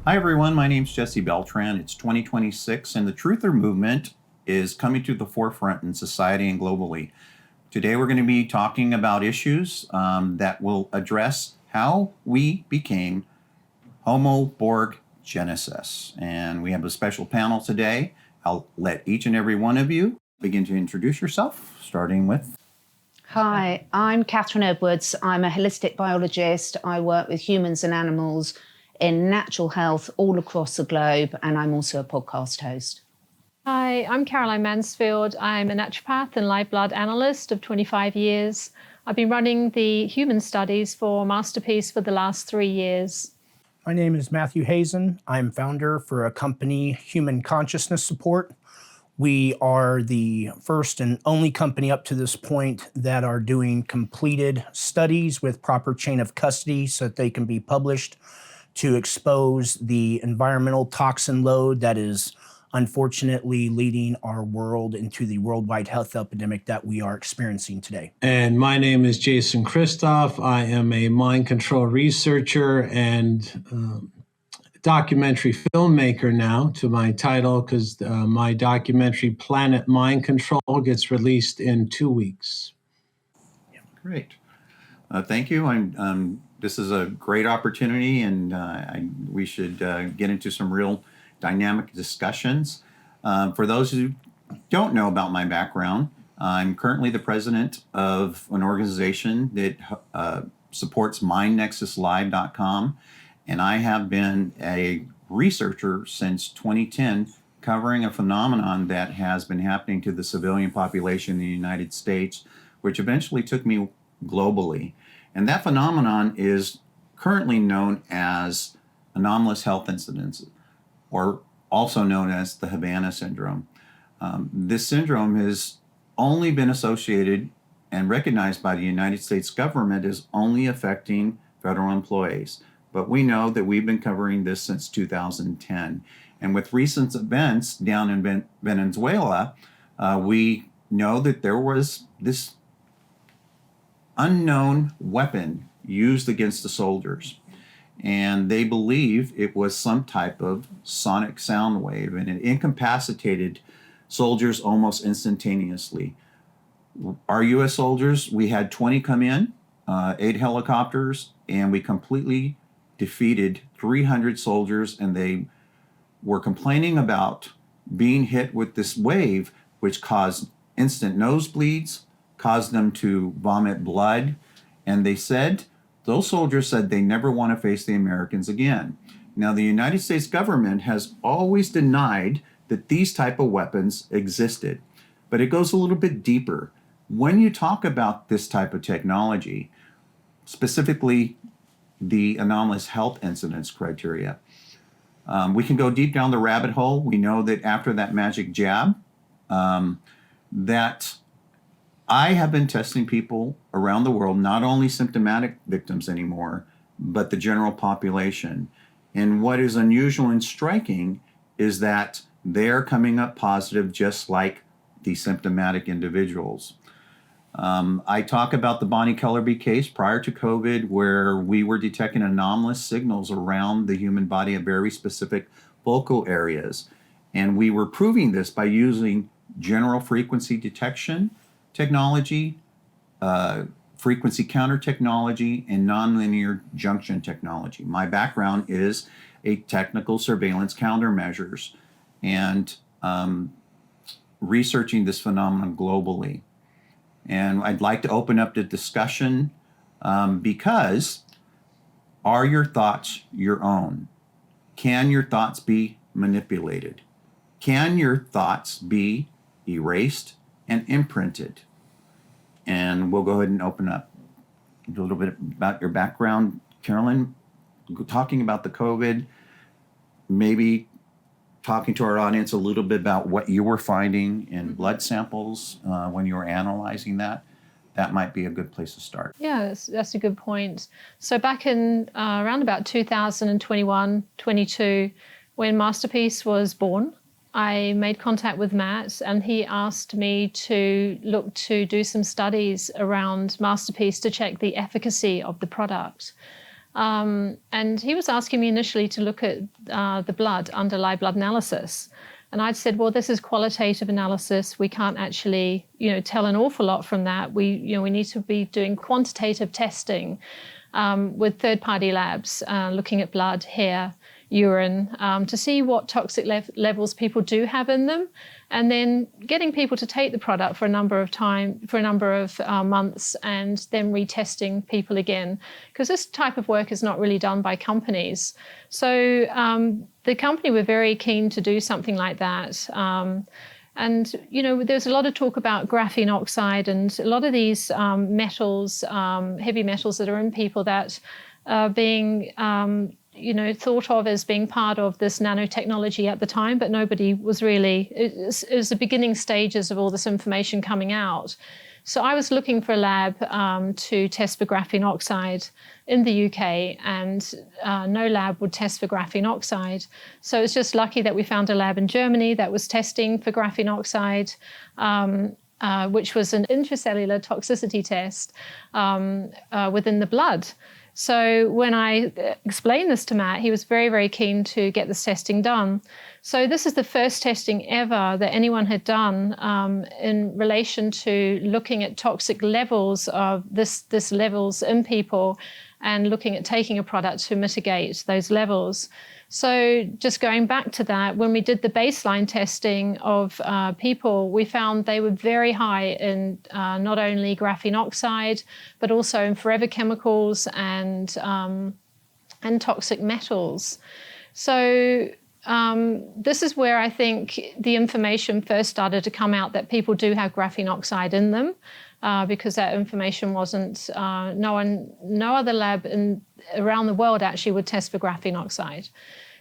Hi everyone, my name's Jesse Beltran. It's 2026 and the truther movement is coming to the forefront in society and globally. Today we're going to be talking about issues that will address how we became Homo Borg Genesis. And we have a special panel today. I'll let each and every one of you begin to introduce yourself, starting with... Hi, I'm Catherine Edwards. I'm a holistic biologist. I work with humans and animals in natural health all across the globe, and I'm also a podcast host. Hi, I'm Caroline Mansfield. I'm a naturopath and live blood analyst of 25 years. I've been running the human studies for MasterPeace for the last 3 years. My name is Matthew Hazen. I'm founder for a company, Human Consciousness Support. We are the first and only company up to this point that are doing completed studies with proper chain of custody so that they can be published to expose the environmental toxin load that is unfortunately leading our world into the worldwide health epidemic that we are experiencing today. And my name is Jason Christoff. I am a mind control researcher and documentary filmmaker now to my title, because my documentary Planet Mind Control gets released in 2 weeks. Great. Thank you. This is a great opportunity, and we should get into some real dynamic discussions. For those who don't know about my background, I'm currently the president of an organization that supports MindNexusLive.com, and I have been a researcher since 2010 covering a phenomenon that has been happening to the civilian population in the United States, which eventually took me globally. And that phenomenon is currently known as anomalous health incidents, or also known as the Havana Syndrome. This syndrome has only been associated and recognized by the United States government as only affecting federal employees. But we know that we've been covering this since 2010. And with recent events down in Venezuela, we know that there was this unknown weapon used against the soldiers. And they believe it was some type of sonic sound wave, and it incapacitated soldiers almost instantaneously. Our U.S. soldiers, we had 20 come in, 8 helicopters, and we completely defeated 300 soldiers, and they were complaining about being hit with this wave, which caused instant nosebleeds, caused them to vomit blood, and those soldiers said they never want to face the Americans again. Now, the United States government has always denied that these type of weapons existed, but it goes a little bit deeper. When you talk about this type of technology, specifically the anomalous health incidence criteria, we can go deep down the rabbit hole. We know that after that magic jab, that I have been testing people around the world, not only symptomatic victims anymore, but the general population. And what is unusual and striking is that they're coming up positive just like the symptomatic individuals. I talk about the Bonnie Kellerby case prior to COVID, where we were detecting anomalous signals around the human body at very specific focal areas. And we were proving this by using general frequency detection technology, frequency counter technology, and nonlinear junction technology. My background is a technical surveillance countermeasures and researching this phenomenon globally. And I'd like to open up the discussion because are your thoughts your own? Can your thoughts be manipulated? Can your thoughts be erased and imprinted? And we'll go ahead and open up a little bit about your background. Carolyn, talking about the COVID, maybe talking to our audience a little bit about what you were finding in blood samples when you were analyzing that. That might be a good place to start. Yeah, that's a good point. So back in around about 2021, 22, when MasterPeace was born, I made contact with Matt, and he asked me to look to do some studies around MasterPeace to check the efficacy of the product. And he was asking me initially to look at the blood, underlying blood analysis. And I'd said, well, this is qualitative analysis. We can't actually, tell an awful lot from that. We need to be doing quantitative testing with third-party labs, looking at blood, hair, urine, to see what toxic levels people do have in them, and then getting people to take the product for a number of months, and then retesting people again, because this type of work is not really done by companies. So the company were very keen to do something like that. And, there's a lot of talk about graphene oxide and a lot of these metals, heavy metals that are in people that are being thought of as being part of this nanotechnology at the time, but nobody was really, it was the beginning stages of all this information coming out. So I was looking for a lab to test for graphene oxide in the UK, and no lab would test for graphene oxide. So it's just lucky that we found a lab in Germany that was testing for graphene oxide, which was an intracellular toxicity test within the blood. So when I explained this to Matt, he was very, very keen to get this testing done. So this is the first testing ever that anyone had done in relation to looking at toxic levels of this levels in people and looking at taking a product to mitigate those levels. So just going back to that, when we did the baseline testing of people, we found they were very high in not only graphene oxide, but also in forever chemicals and toxic metals. So this is where I think the information first started to come out that people do have graphene oxide in them, because that information wasn't, no other lab around the world actually would test for graphene oxide.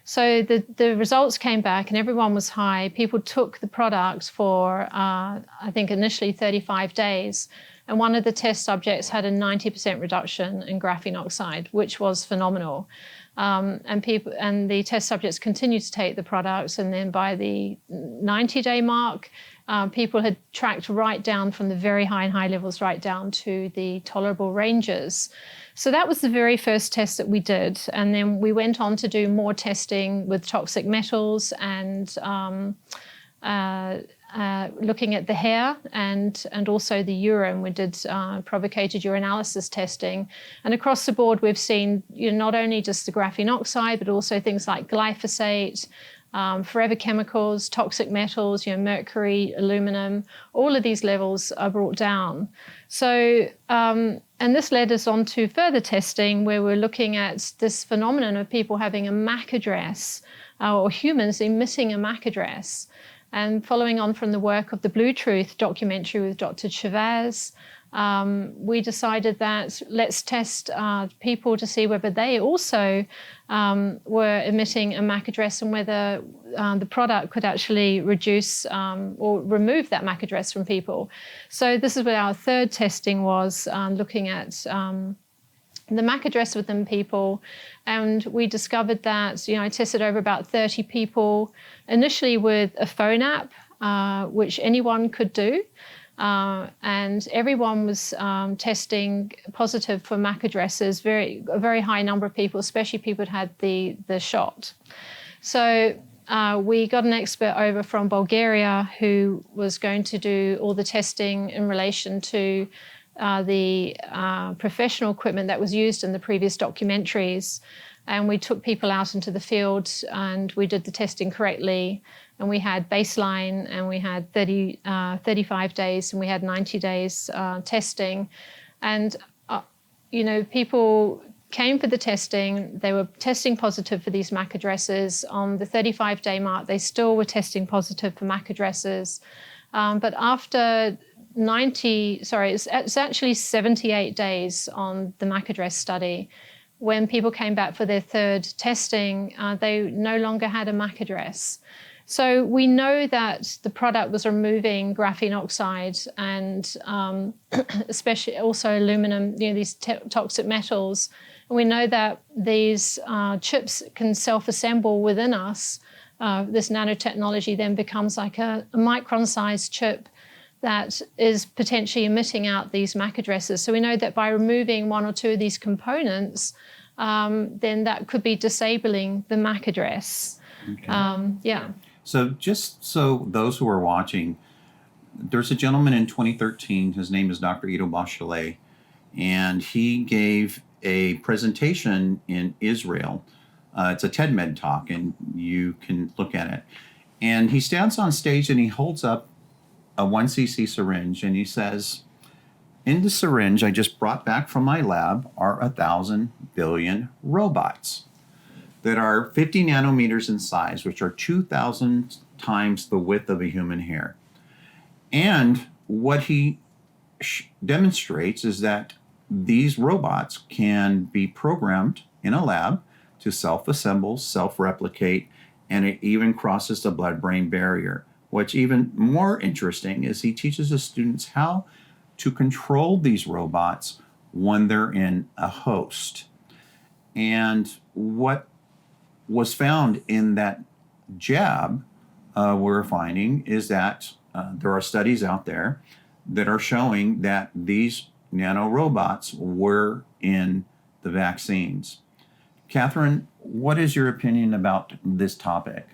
So the results came back and everyone was high. People took the product for, I think initially 35 days. And one of the test subjects had a 90% reduction in graphene oxide, which was phenomenal. And the test subjects continued to take the products. And then by the 90-day mark, people had tracked right down from the very high levels right down to the tolerable ranges. So that was the very first test that we did. And then we went on to do more testing with toxic metals and looking at the hair and also the urine. We did provocated urinalysis testing. And across the board, we've seen not only just the graphene oxide, but also things like glyphosate, forever chemicals, toxic metals, mercury, aluminum, all of these levels are brought down. So, and this led us on to further testing where we're looking at this phenomenon of people having a MAC address or humans emitting a MAC address. And following on from the work of the Blue Truth documentary with Dr. Chavez, we decided that let's test people to see whether they also were emitting a MAC address and whether the product could actually reduce or remove that MAC address from people. So this is where our third testing was, looking at the MAC address within people. And we discovered that, I tested over about 30 people, initially with a phone app, which anyone could do. And everyone was testing positive for MAC addresses, a very high number of people, especially people who had the shot. So we got an expert over from Bulgaria who was going to do all the testing in relation to the professional equipment that was used in the previous documentaries. And we took people out into the field and we did the testing correctly. And we had baseline and we had 35 days and we had 90 days testing. And, people came for the testing. They were testing positive for these MAC addresses. On the 35-day mark, they still were testing positive for MAC addresses. But after it's actually 78 days on the MAC address study. When people came back for their third testing, they no longer had a MAC address. So we know that the product was removing graphene oxide and especially also aluminum, these toxic metals. And we know that these chips can self-assemble within us. This nanotechnology then becomes like a micron-sized chip that is potentially emitting out these MAC addresses. So we know that by removing one or two of these components, then that could be disabling the MAC address. Yeah. So just so those who are watching, there's a gentleman in 2013, his name is Dr. Ido Bachelet, and he gave a presentation in Israel. It's a TED-Med talk, and you can look at it. And he stands on stage and he holds up a 1 cc syringe and he says, in the syringe I just brought back from my lab are 1,000 billion robots that are 50 nanometers in size, which are 2,000 times the width of a human hair. And what he demonstrates is that these robots can be programmed in a lab to self-assemble, self-replicate, and it even crosses the blood-brain barrier. What's even more interesting is he teaches the students how to control these robots when they're in a host. And what was found in that jab, we're finding, is that there are studies out there that are showing that these nanorobots were in the vaccines. Catherine, what is your opinion about this topic?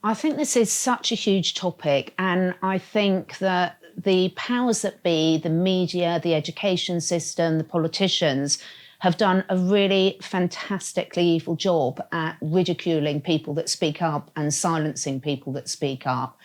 I think this is such a huge topic, and I think that the powers that be, the media, the education system, the politicians, have done a really fantastically evil job at ridiculing people that speak up and silencing people that speak up.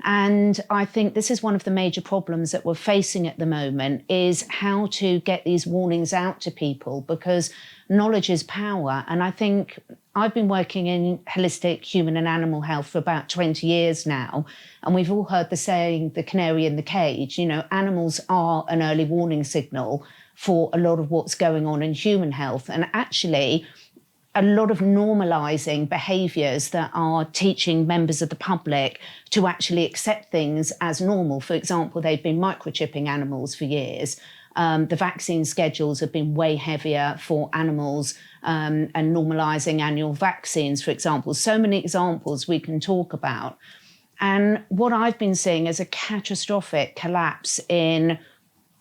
And I think this is one of the major problems that we're facing at the moment, is how to get these warnings out to people, because knowledge is power. And I think I've been working in holistic human and animal health for about 20 years now. And we've all heard the saying, the canary in the cage. You know, animals are an early warning signal for a lot of what's going on in human health. And actually, a lot of normalizing behaviors that are teaching members of the public to actually accept things as normal. For example, they've been microchipping animals for years. The vaccine schedules have been way heavier for animals, and normalizing annual vaccines, for example. So many examples we can talk about. And what I've been seeing is a catastrophic collapse in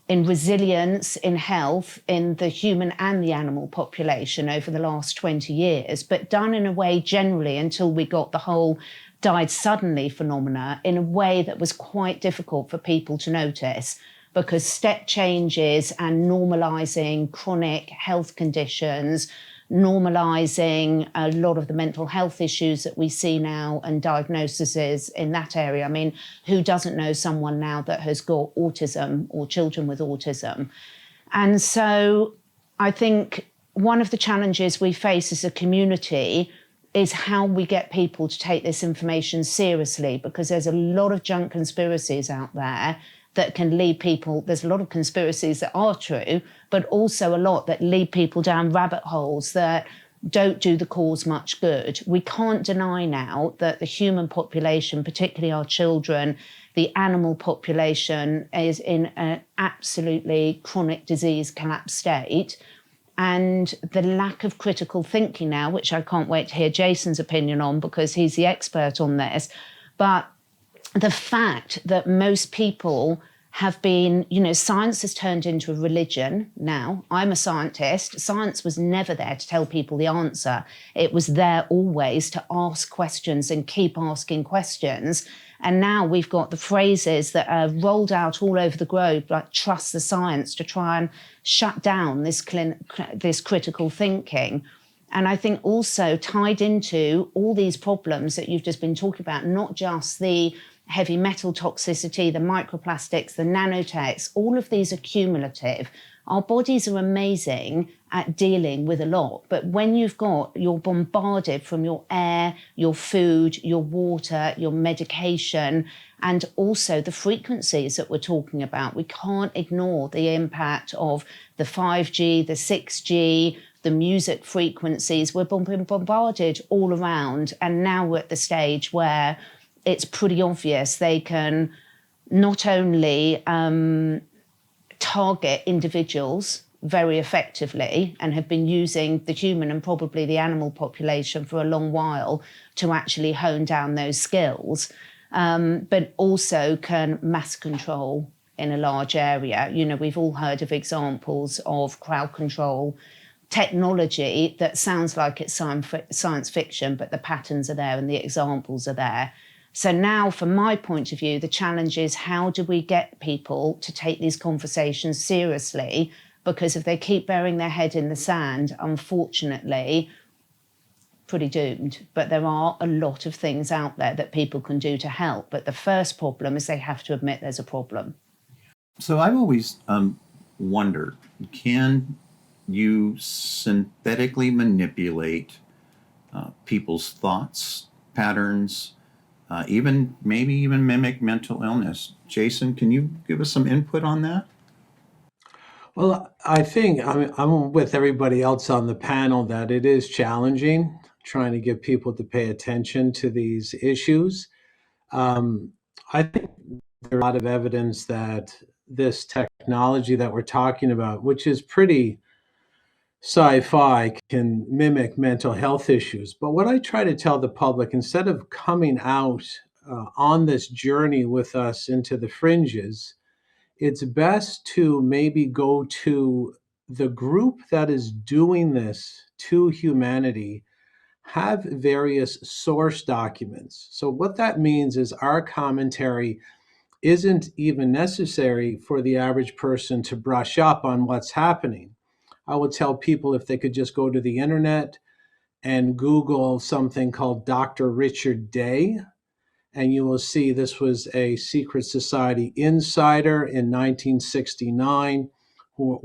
resilience, in health, in the human and the animal population over the last 20 years, but done in a way generally until we got the whole died suddenly phenomena in a way that was quite difficult for people to notice, because step changes and normalizing chronic health conditions, normalizing a lot of the mental health issues that we see now and diagnoses in that area. I mean, who doesn't know someone now that has got autism or children with autism? And so I think one of the challenges we face as a community is how we get people to take this information seriously, because there's a lot of junk conspiracies out there that can lead people. There's a lot of conspiracies that are true, but also a lot that lead people down rabbit holes that don't do the cause much good. We can't deny now that the human population, particularly our children, the animal population, is in an absolutely chronic disease collapse state. And the lack of critical thinking now, which I can't wait to hear Jason's opinion on because he's the expert on this, but the fact that most people have been, you know, science has turned into a religion now. I'm a scientist. Science was never there to tell people the answer. It was there always to ask questions and keep asking questions. And now we've got the phrases that are rolled out all over the globe, like trust the science, to try and shut down this critical thinking. And I think also tied into all these problems that you've just been talking about, not just the heavy metal toxicity, the microplastics, the nanotechs, all of these are cumulative. Our bodies are amazing at dealing with a lot, but when you're bombarded from your air, your food, your water, your medication, and also the frequencies that we're talking about, we can't ignore the impact of the 5G, the 6G, the music frequencies. We're being bombarded all around, and now we're at the stage where it's pretty obvious they can not only target individuals very effectively and have been using the human and probably the animal population for a long while to actually hone down those skills, but also can mass control in a large area. You know, we've all heard of examples of crowd control technology that sounds like it's science fiction, but the patterns are there and the examples are there. So now, from my point of view, the challenge is how do we get people to take these conversations seriously? Because if they keep burying their head in the sand, unfortunately, pretty doomed. But there are a lot of things out there that people can do to help. But the first problem is they have to admit there's a problem. So I've always wondered, can you synthetically manipulate people's thoughts, patterns, maybe even mimic mental illness? Jason, can you give us some input on that? Well, I think I'm with everybody else on the panel that it is challenging trying to get people to pay attention to these issues. I think there's a lot of evidence that this technology that we're talking about, which is pretty sci-fi, can mimic mental health issues. But what I try to tell the public, instead of coming out on this journey with us into the fringes, it's best to maybe go to the group that is doing this to humanity, have various source documents. So, what that means is our commentary isn't even necessary for the average person to brush up on what's happening. I would tell people if they could just go to the internet and Google something called Dr. Richard Day, and you will see this was a secret society insider in 1969 who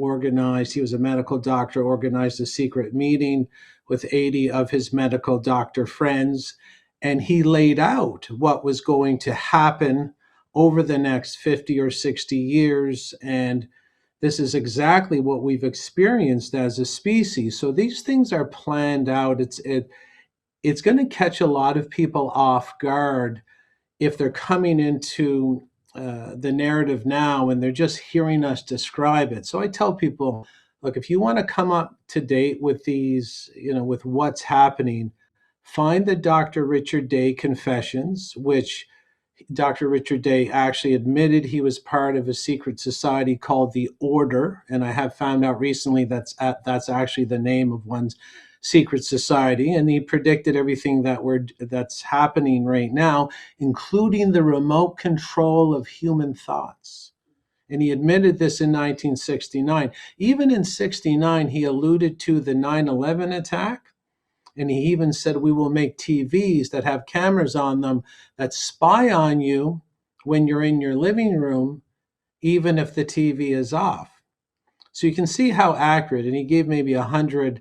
he was a medical doctor, organized a secret meeting with 80 of his medical doctor friends, and he laid out what was going to happen over the next 50 or 60 years. And this is exactly what we've experienced as a species. So these things are planned out. It's going to catch a lot of people off guard if they're coming into the narrative now and they're just hearing us describe it. So I tell people, look, if you want to come up to date with these, with what's happening, find the Dr. Richard Day Confessions, which Dr. Richard Day actually admitted he was part of a secret society called the Order. And I have found out recently that's actually the name of one's secret society, and he predicted everything that's happening right now, including the remote control of human thoughts. And he admitted this in 1969. Even in 69, he alluded to the 9/11 attack, and he even said we will make TVs that have cameras on them that spy on you when you're in your living room, even if the TV is off. So you can see how accurate, and he gave maybe 100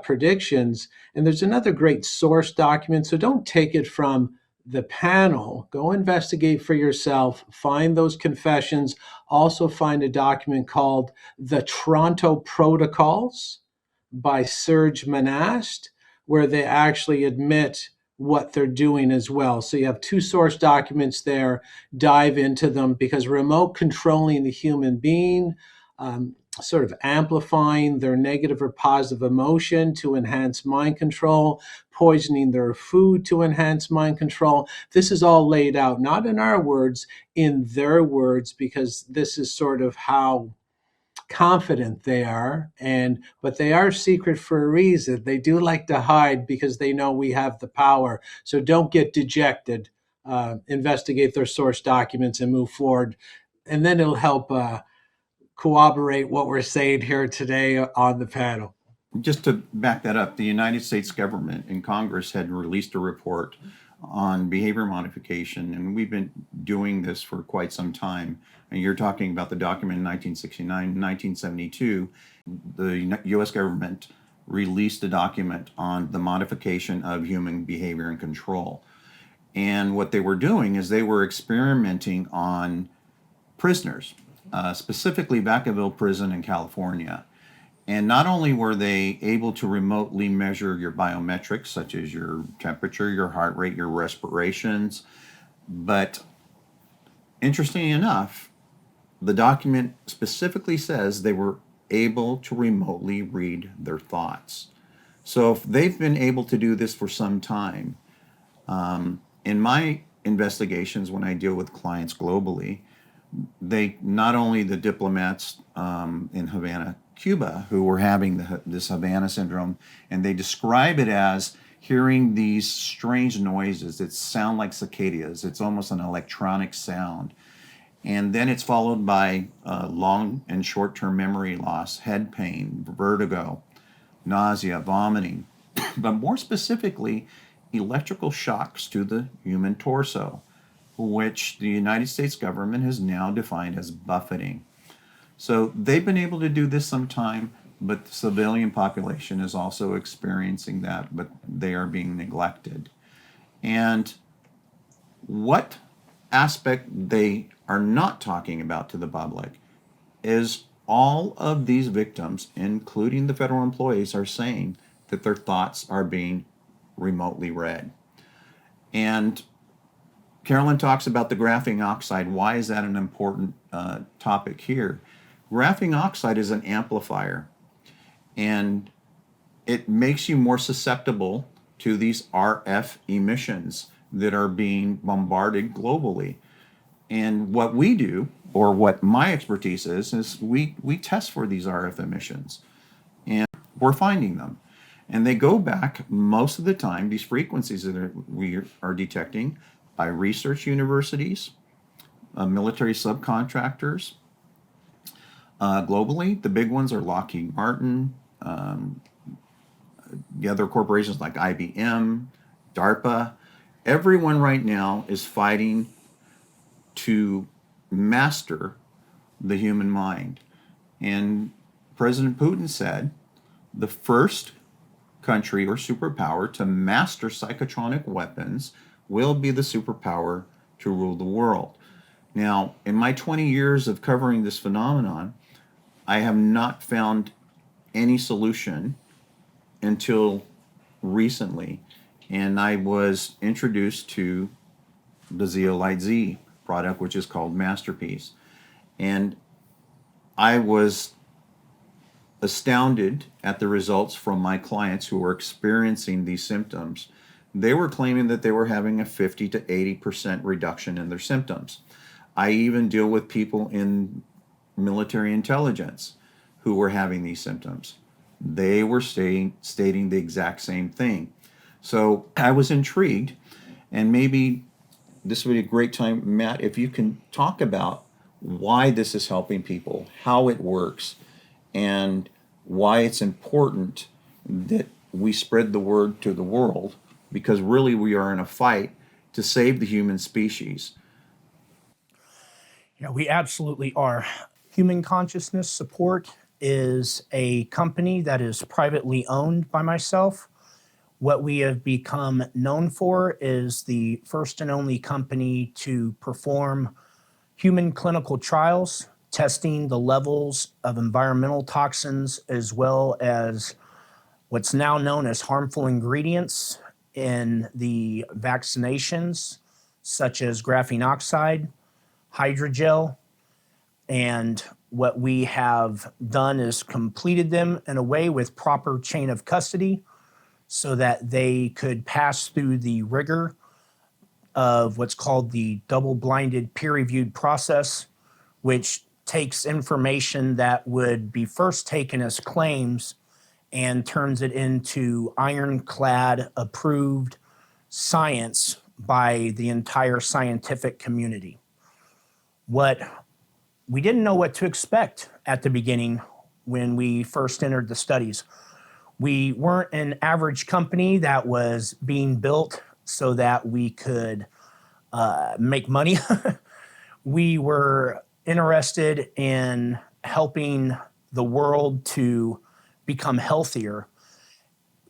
predictions. And there's another great source document. So don't take it from the panel. Go investigate for yourself. Find those confessions. Also find a document called the Toronto Protocols by Serge Monast, where they actually admit what they're doing as well. So you have two source documents there. Dive into them, because remote controlling the human being, sort of amplifying their negative or positive emotion to enhance mind control, poisoning their food to enhance mind control. This is all laid out, not in our words, in their words, because this is sort of how confident they are. But they are secret for a reason. They do like to hide because they know we have the power. So don't get dejected. Investigate their source documents and move forward. And then it'll help corroborate what we're saying here today on the panel. Just to back that up, the United States government and Congress had released a report on behavior modification, and we've been doing this for quite some time. And you're talking about the document in 1969, 1972, the U.S. government released a document on the modification of human behavior and control. And what they were doing is they were experimenting on prisoners, specifically Vacaville Prison in California. And not only were they able to remotely measure your biometrics, such as your temperature, your heart rate, your respirations, but interestingly enough, the document specifically says they were able to remotely read their thoughts. So if they've been able to do this for some time, in my investigations when I deal with clients globally, they not only the diplomats in Havana, Cuba, who were having this Havana Syndrome, and they describe it as hearing these strange noises that sound like cicadas. It's almost an electronic sound. And then it's followed by long and short-term memory loss, head pain, vertigo, nausea, vomiting, but more specifically, electrical shocks to the human torso, which the United States government has now defined as buffeting. So they've been able to do this sometime, but the civilian population is also experiencing that, but they are being neglected. And what aspect they are not talking about to the public is all of these victims, including the federal employees, are saying that their thoughts are being remotely read. And Carolyn talks about the graphene oxide. Why is that an important topic here? Graphene oxide is an amplifier, and it makes you more susceptible to these RF emissions that are being bombarded globally. And what we do, or what my expertise is we test for these RF emissions, and we're finding them. And they go back most of the time, these frequencies that we are detecting, by research universities, military subcontractors. Globally, the big ones are Lockheed Martin, the other corporations like IBM, DARPA. Everyone right now is fighting to master the human mind. And President Putin said the first country or superpower to master psychotronic weapons will be the superpower to rule the world. Now, in my 20 years of covering this phenomenon, I have not found any solution until recently, and I was introduced to the Zeolite Z product, which is called MasterPeace. And I was astounded at the results from my clients who were experiencing these symptoms. They were claiming that they were having a 50 to 80% reduction in their symptoms. I even deal with people in military intelligence who were having these symptoms. They were stating the exact same thing. So I was intrigued, and maybe this would be a great time, Matt, if you can talk about why this is helping people, how it works, and why it's important that we spread the word to the world, because really we are in a fight to save the human species. Yeah, we absolutely are. Human Consciousness Support is a company that is privately owned by myself. What we have become known for is the first and only company to perform human clinical trials, testing the levels of environmental toxins as well as what's now known as harmful ingredients in the vaccinations, such as graphene oxide, hydrogel, and what we have done is completed them in a way with proper chain of custody so that they could pass through the rigor of what's called the double-blinded peer-reviewed process, which takes information that would be first taken as claims and turns it into ironclad approved science by the entire scientific community. What we didn't know what to expect at the beginning when we first entered the studies. We weren't an average company that was being built so that we could make money. We were interested in helping the world to become healthier.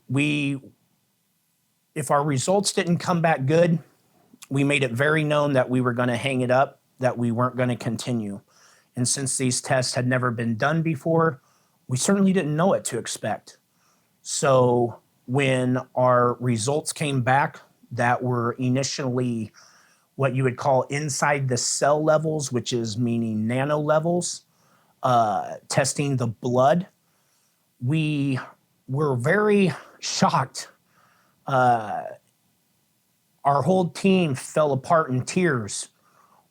If our results didn't come back good, we made it very known that we were going to hang it up, that we weren't going to continue. And since these tests had never been done before, we certainly didn't know what to expect. So when our results came back that were initially what you would call inside the cell levels, which is meaning nano levels, testing the blood, we were very shocked. Our whole team fell apart in tears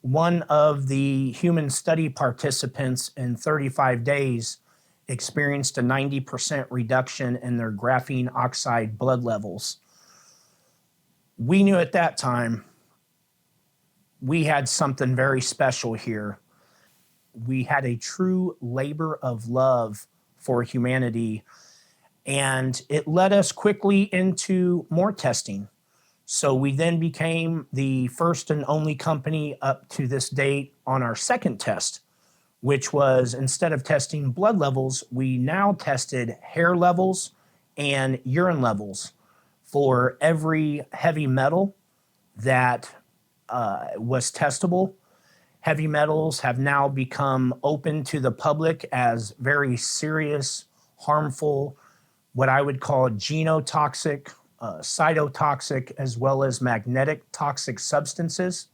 one of the human study participants in 35 days experienced a 90% reduction in their graphene oxide blood levels. We knew at that time we had something very special here. We had a true labor of love for humanity, and it led us quickly into more testing. So we then became the first and only company up to this date on our second test, which was, instead of testing blood levels, we now tested hair levels and urine levels for every heavy metal that was testable. Heavy metals have now become open to the public as very serious, harmful, what I would call genotoxic, cytotoxic, as well as magnetic toxic substances.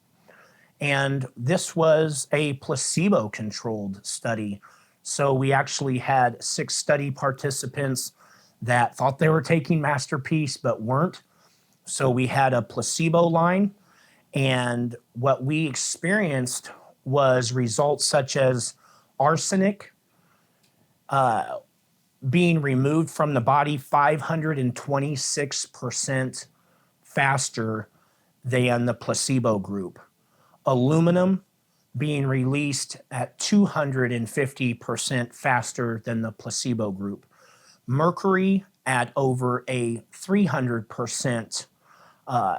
And this was a placebo-controlled study. So we actually had 6 study participants that thought they were taking MasterPeace but weren't. So we had a placebo line, and what we experienced was results such as arsenic being removed from the body 526% faster than the placebo group. Aluminum being released at 250% faster than the placebo group. Mercury at over a 300%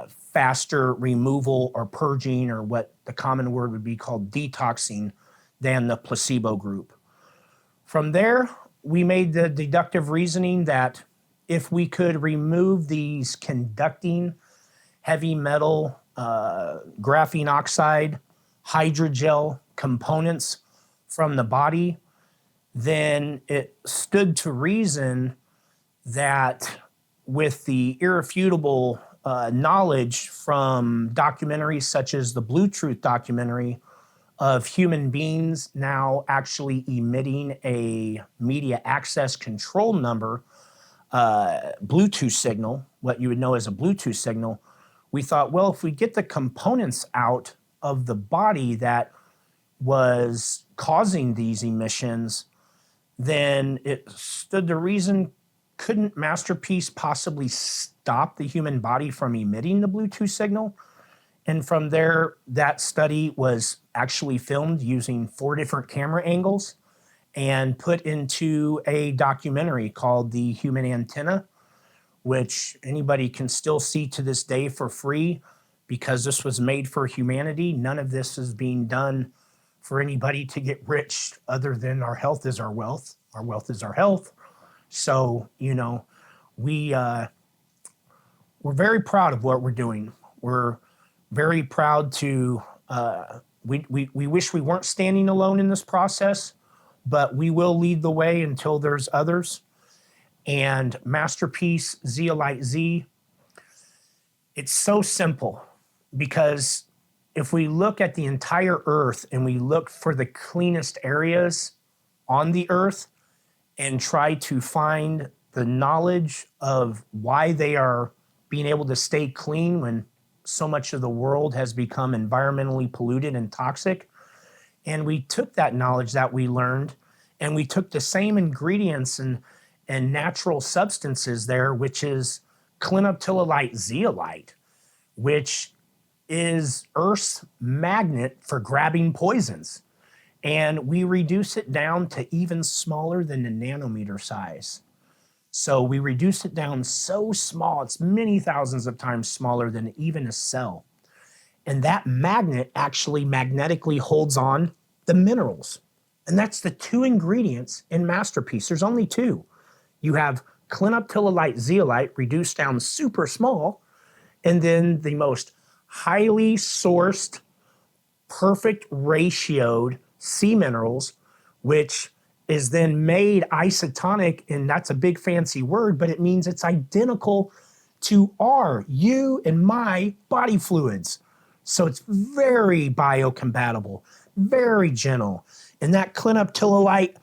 faster removal or purging, or what the common word would be called detoxing, than the placebo group. From there, we made the deductive reasoning that if we could remove these conducting heavy metal, graphene oxide, hydrogel components from the body, then it stood to reason that with the irrefutable knowledge from documentaries such as the Blue Truth documentary of human beings now actually emitting a media access control number, Bluetooth signal, what you would know as a Bluetooth signal, we thought, well, if we get the components out of the body that was causing these emissions, then it stood to reason, couldn't MasterPeace possibly stop the human body from emitting the Bluetooth signal? And from there, that study was actually filmed using 4 different camera angles and put into a documentary called The Human Antenna, which anybody can still see to this day for free because this was made for humanity. None of this is being done for anybody to get rich, other than our health is our wealth. Our wealth is our health. So, you know, we're very proud of what we're doing. We're very proud to, we wish we weren't standing alone in this process, but we will lead the way until there's others. And MasterPeace Zeolite Z, it's so simple, because if we look at the entire Earth and we look for the cleanest areas on the Earth and try to find the knowledge of why they are being able to stay clean when so much of the world has become environmentally polluted and toxic. And we took that knowledge that we learned and we took the same ingredients and natural substances there, which is clinoptilolite zeolite, which is Earth's magnet for grabbing poisons. And we reduce it down to even smaller than the nanometer size. So we reduce it down so small, it's many thousands of times smaller than even a cell. And that magnet actually magnetically holds on the minerals. And that's the 2 ingredients in MasterPeace. There's only 2. You have clinoptilolite zeolite reduced down super small, and then the most highly sourced, perfect ratioed sea minerals, which is then made isotonic, and that's a big fancy word, but it means it's identical to you and my body fluids. So it's very biocompatible, very gentle. And that clinoptilolite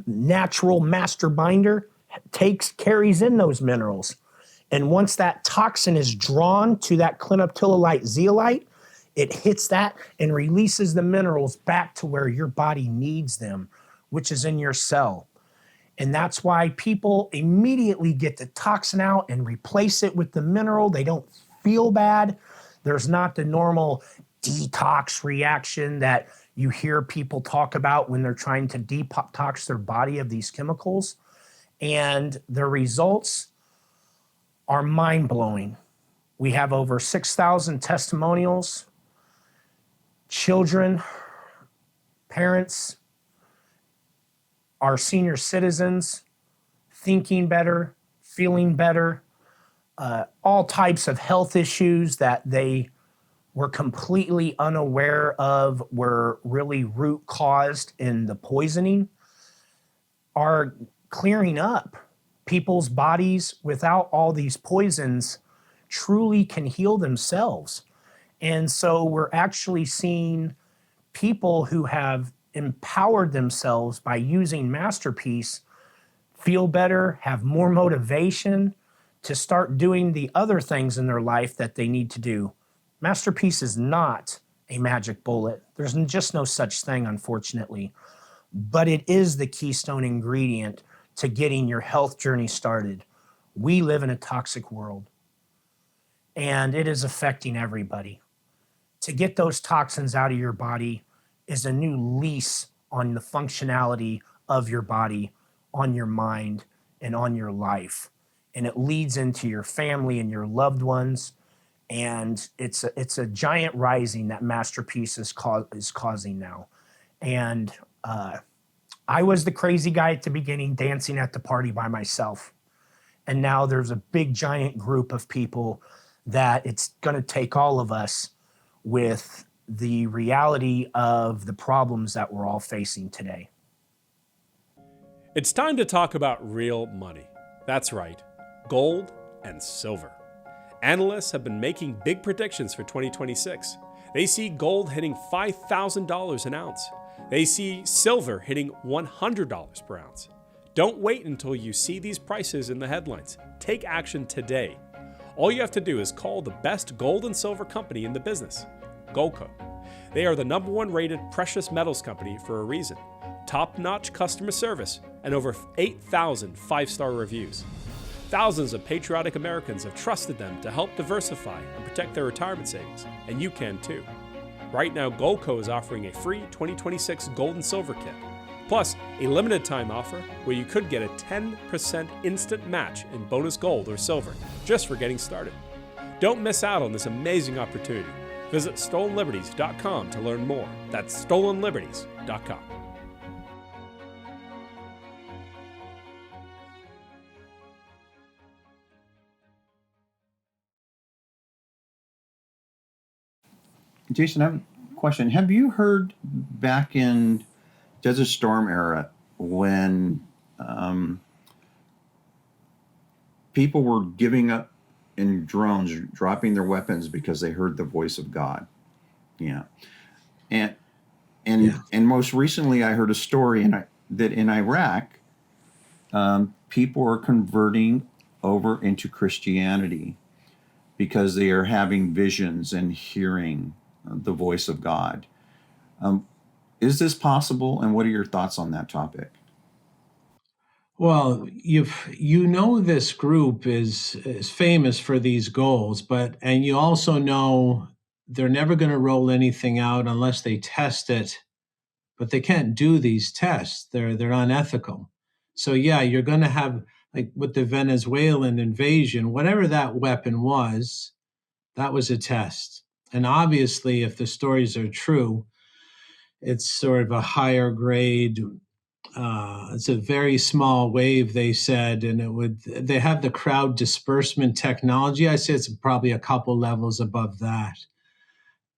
natural master binder carries in those minerals. And once that toxin is drawn to that clinoptilolite zeolite, It hits that and releases the minerals back to where your body needs them, which is in your cell. And that's why people immediately get the toxin out and replace it with the mineral. They don't feel bad. There's not the normal detox reaction that you hear people talk about when they're trying to detox their body of these chemicals. And the results are mind-blowing. We have over 6,000 testimonials, children, parents, our senior citizens thinking better, feeling better, all types of health issues that they were completely unaware of were really root caused in the poisoning are clearing up. People's bodies without all these poisons truly can heal themselves. And so we're actually seeing people who have empowered themselves by using MasterPeace feel better, have more motivation to start doing the other things in their life that they need to do. MasterPeace is not a magic bullet. There's just no such thing, unfortunately. But it is the keystone ingredient to getting your health journey started. We live in a toxic world, and it is affecting everybody. To get those toxins out of your body is a new lease on the functionality of your body, on your mind, and on your life. And it leads into your family and your loved ones. And it's a giant rising that MasterPeace is causing now. And I was the crazy guy at the beginning, dancing at the party by myself. And now there's a big giant group of people that it's going to take all of us with the reality of the problems that we're all facing today. It's time to talk about real money. That's right, gold and silver. Analysts have been making big predictions for 2026. They see gold hitting $5,000 an ounce. They see silver hitting $100 per ounce. Don't wait until you see these prices in the headlines. Take action today. All you have to do is call the best gold and silver company in the business, Goldco. They are the #1 rated precious metals company for a reason. Top-notch customer service and over 8,000 5-star reviews. Thousands of patriotic Americans have trusted them to help diversify and protect their retirement savings, and you can too. Right now, Goldco is offering a free 2026 gold and silver kit, plus a limited time offer where you could get a 10% instant match in bonus gold or silver just for getting started. Don't miss out on this amazing opportunity. Visit stolenliberties.com to learn more. That's stolenliberties.com. Jason, I have a question. Have you heard back in Desert Storm era when people were giving up in drones, dropping their weapons because they heard the voice of God? Yeah. And most recently I heard a story that in Iraq, people are converting over into Christianity because they are having visions and hearing the voice of God. Is this possible, and what are your thoughts on that topic? Well, this group is famous for these goals, and you also know they're never going to roll anything out unless they test it, but they can't do these tests. They're unethical. So yeah, you're going to have, like with the Venezuelan invasion, whatever that weapon was, that was a test. And obviously, if the stories are true, it's sort of a higher grade. It's a very small wave, they said, and they have the crowd disbursement technology. I say it's probably a couple levels above that.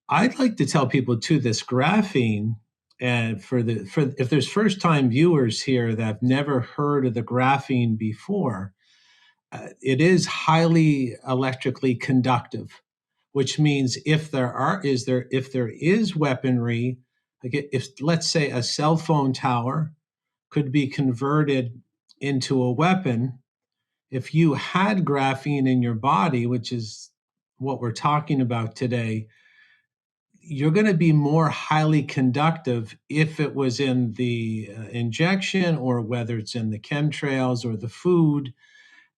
I'd like to tell people too, this graphene, and if there's first time viewers here that have never heard of the graphene before, it is highly electrically conductive, which means if there is weaponry, like if let's say a cell phone tower could be converted into a weapon, if you had graphene in your body, which is what we're talking about today, you're going to be more highly conductive if it was in the injection or whether it's in the chemtrails or the food.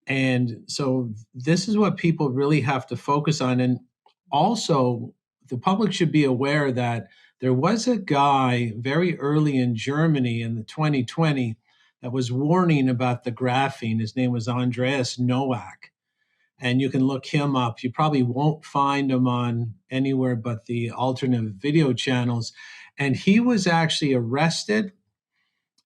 And so this is what people really have to focus on. And also, the public should be aware that there was a guy very early in Germany in the 2020 that was warning about the graphene. His name was Andreas Nowak. And you can look him up. You probably won't find him on anywhere but the alternate video channels. And he was actually arrested.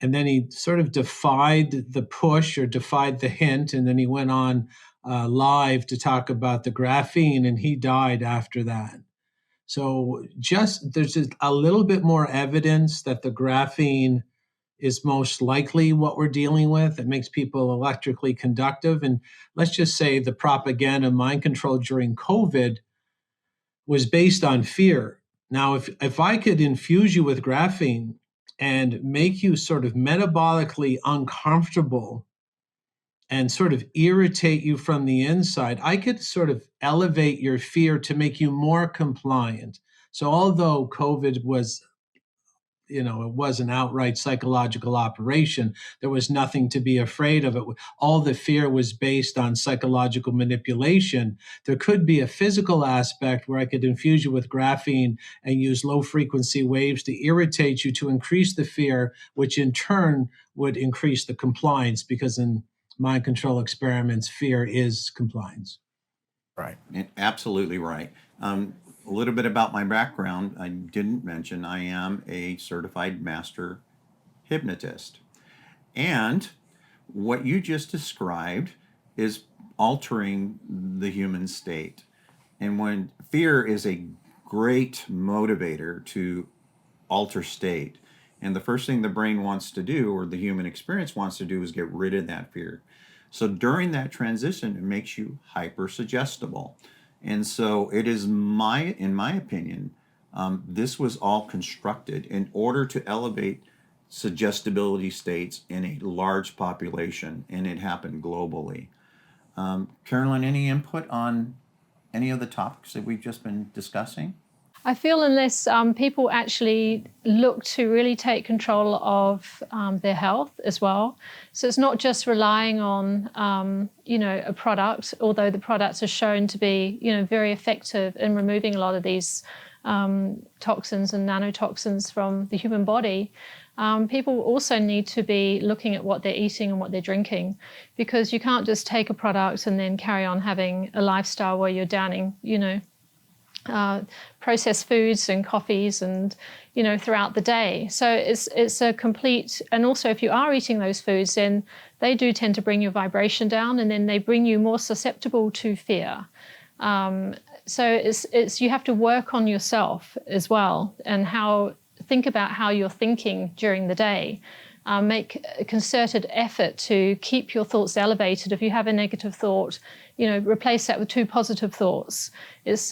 And then he sort of defied the push or defied the hint. And then he went on live to talk about the graphene, and he died after that. So there's just a little bit more evidence that the graphene is most likely what we're dealing with. It makes people electrically conductive. And let's just say the propaganda mind control during COVID was based on fear. Now, if I could infuse you with graphene and make you sort of metabolically uncomfortable and sort of irritate you from the inside, I could sort of elevate your fear to make you more compliant. So although COVID was, it was an outright psychological operation, there was nothing to be afraid of. It. All the fear was based on psychological manipulation. There could be a physical aspect where I could infuse you with graphene and use low frequency waves to irritate you to increase the fear, which in turn would increase the compliance, because in mind control experiments, fear is compliance. Right. Absolutely right. A little bit about my background. I didn't mention I am a certified master hypnotist. And what you just described is altering the human state. And when fear is a great motivator to alter state, and the first thing the brain wants to do, or the human experience wants to do, is get rid of that fear. So during that transition, it makes you hyper suggestible. And so it is in my opinion, this was all constructed in order to elevate suggestibility states in a large population, and it happened globally. Carolyn, any input on any of the topics that we've just been discussing? I feel unless people actually look to really take control of their health as well. So it's not just relying on, a product, although the products are shown to be, very effective in removing a lot of these toxins and nanotoxins from the human body. People also need to be looking at what they're eating and what they're drinking, because you can't just take a product and then carry on having a lifestyle where you're downing, processed foods and coffees and throughout the day. So it's a complete, and also if you are eating those foods, then they do tend to bring your vibration down, and then they bring you more susceptible to fear. So it's you have to work on yourself as well, and think about how you're thinking during the day. Make a concerted effort to keep your thoughts elevated. If you have a negative thought, replace that with 2 positive thoughts. It's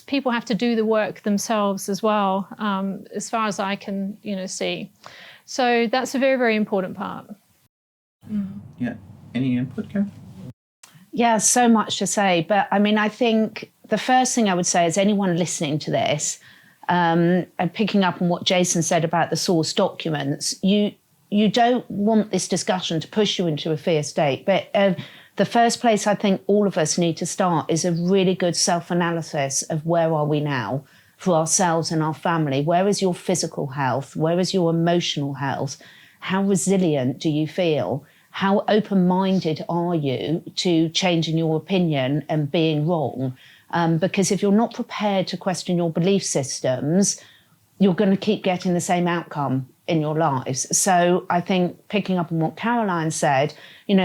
people have to do the work themselves as well, as far as I can, see. So that's a very, very important part. Yeah. Any input, Karen? Yeah, so much to say. But I think the first thing I would say is anyone listening to this, and picking up on what Jason said about the source documents, you don't want this discussion to push you into a fear state. But the first place I think all of us need to start is a really good self-analysis of where are we now for ourselves and our family. Where is your physical health? Where is your emotional health? How resilient do you feel? How open-minded are you to changing your opinion and being wrong? Because if you're not prepared to question your belief systems, you're going to keep getting the same outcome in your lives. So I think picking up on what Caroline said,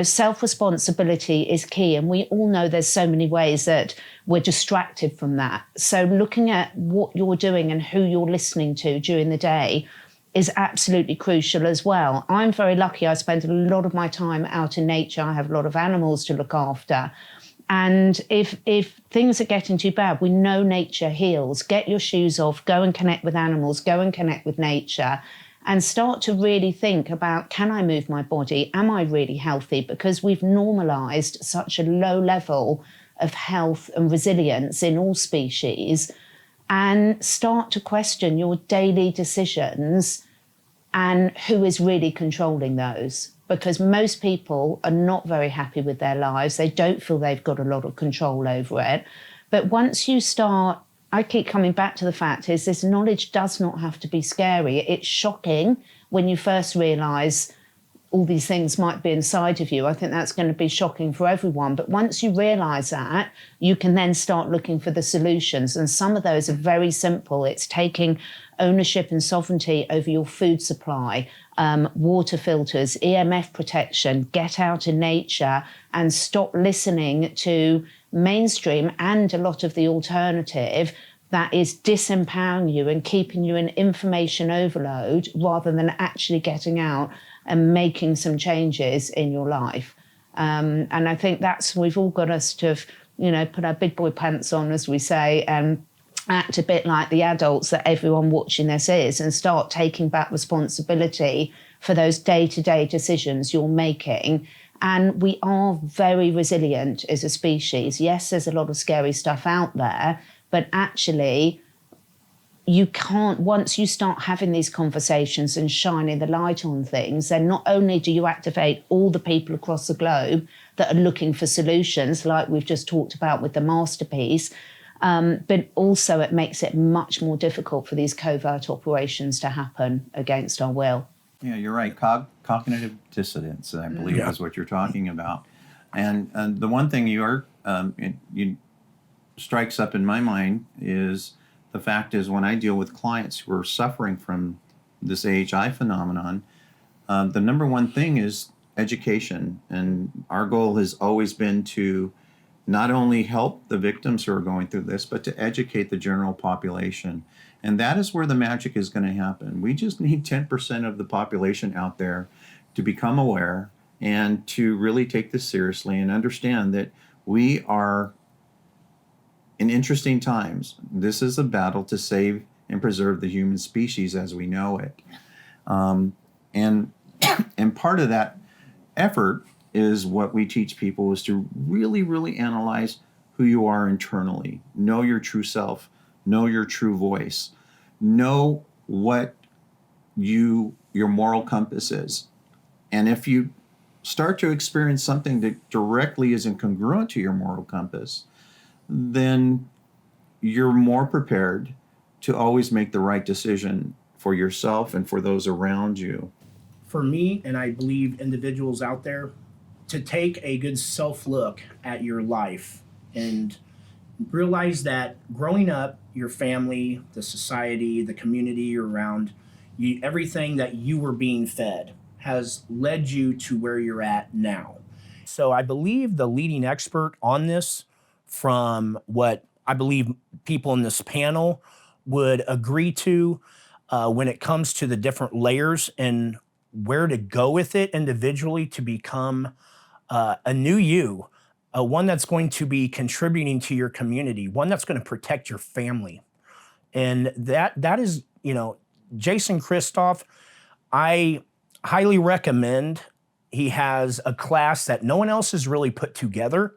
self-responsibility is key. And we all know there's so many ways that we're distracted from that. So looking at what you're doing and who you're listening to during the day is absolutely crucial as well. I'm very lucky. I spend a lot of my time out in nature. I have a lot of animals to look after. And if things are getting too bad, we know nature heals. Get your shoes off, go and connect with animals, go and connect with nature, and start to really think about, can I move my body? Am I really healthy? Because we've normalized such a low level of health and resilience in all species. and start to question your daily decisions and who is really controlling those. Because most people are not very happy with their lives. They don't feel they've got a lot of control over it. But once you start, I keep coming back to the fact is this knowledge does not have to be scary. It's shocking when you first realise all these things might be inside of you. I think that's going to be shocking for everyone. But once you realise that, you can then start looking for the solutions. And some of those are very simple. It's taking ownership and sovereignty over your food supply, water filters, EMF protection, get out in nature and stop listening to mainstream and a lot of the alternative that is disempowering you and keeping you in information overload rather than actually getting out and making some changes in your life. And I think we've all got us to, put our big boy pants on, as we say, and act a bit like the adults that everyone watching this is and start taking back responsibility for those day-to-day decisions you're making. And we are very resilient as a species. Yes, there's a lot of scary stuff out there, but actually you can't, once you start having these conversations and shining the light on things, then not only do you activate all the people across the globe that are looking for solutions, like we've just talked about with the MasterPeace, but also it makes it much more difficult for these covert operations to happen against our will. Yeah, you're right. Cognitive dissonance, I believe, is what you're talking about. And the one thing you strikes up in my mind is the fact is when I deal with clients who are suffering from this AHI phenomenon, the number one thing is education. And our goal has always been to not only help the victims who are going through this, but to educate the general population. And that is where the magic is going to happen. We just need 10% of the population out there to become aware and to really take this seriously and understand that we are in interesting times. This is a battle to save and preserve the human species as we know it. And part of that effort is what we teach people is to really, really analyze who you are internally. Know your true self. Know your true voice. Know what your moral compass is. And if you start to experience something that directly isn't congruent to your moral compass, then you're more prepared to always make the right decision for yourself and for those around you. For me, and I believe individuals out there, to take a good self-look at your life and realize that growing up, your family, the society, the community you're around, everything that you were being fed has led you to where you're at now. So I believe the leading expert on this, from what I believe people in this panel would agree to when it comes to the different layers and where to go with it individually to become a new you, one that's going to be contributing to your community, one that's going to protect your family. And that is, Jason Christoff, I highly recommend. He has a class that no one else has really put together